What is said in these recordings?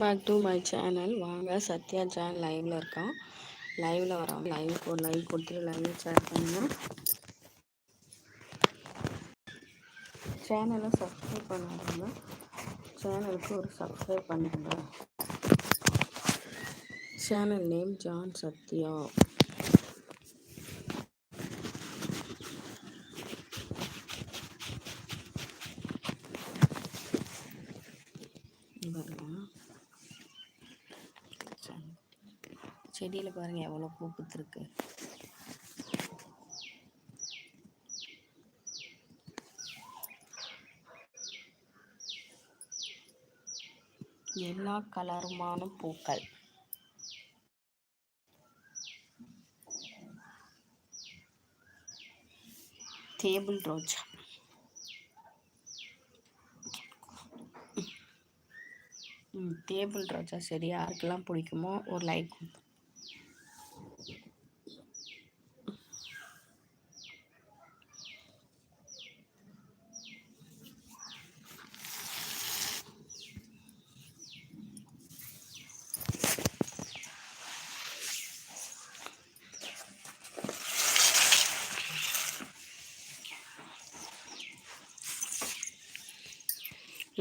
Back to my channel. வாங்க, Sathya John லைவ்ல இருக்கோம். லைவ்ல வரோம். லைவுக்கு ஒரு லைக் கொடுத்துட்டு லைவ்ல ஷேர் பண்ணுங்க. சேனலை சப்ஸ்கிரைப் பண்ணாதவங்க சேனலுக்கு ஒரு சப்ஸ்கிரைப் பண்ணுங்க. Channel name John Sathya. செடியில் பாருங்க எவ்வளோ பூ பூத்துருக்கு. எல்லா கலருமான பூக்கள். டேபிள் ரோஜா. டேபிள் ரோஜா செடி யாருக்கெல்லாம் பிடிக்குமோ ஒரு லைக் கொடுத்து.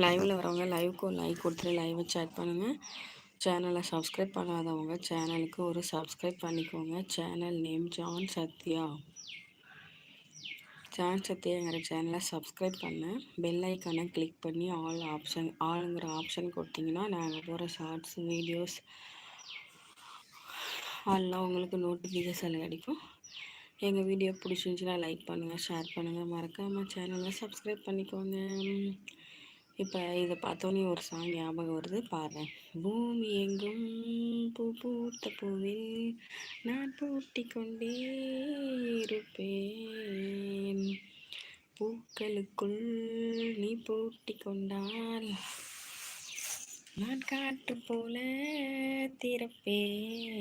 லைவில் வரவங்க லைவுக்கு ஒரு லைக் கொடுத்துட்டு லைவை சேட் பண்ணுங்கள். சேனலை சப்ஸ்கிரைப் பண்ணாதவங்க சேனலுக்கு ஒரு சப்ஸ்கிரைப் பண்ணிக்கோங்க. Channel name John Sathya. John சத்யாங்கிற சேனலை சப்ஸ்கிரைப் பண்ண பெல் ஐக்கானை கிளிக் பண்ணி ஆளுங்கிற ஆப்ஷன் கொடுத்தீங்கன்னா நாங்கள் போகிற ஷார்ட்ஸ் வீடியோஸ் அதெல்லாம் உங்களுக்கு நோட்டிஃபிகேஷன் கிடைக்கும். எங்கள் வீடியோ பிடிச்சிருந்துச்சுன்னா லைக் பண்ணுங்கள், ஷேர் பண்ணுங்கள், மறக்காமல் சேனலை சப்ஸ்கிரைப் பண்ணிக்கோங்க. இப்போ இதை பார்த்தோன்னே ஒரு சாங் ஞாபகம் வருது, பாடுறேன். பூமி எங்கும் பூ பூத்த பூவில் நான் பூட்டி கொண்டே இருப்பேன். பூக்களுக்குள் நீ பூட்டி கொண்டால் நான் காற்று போல திறப்பேன்.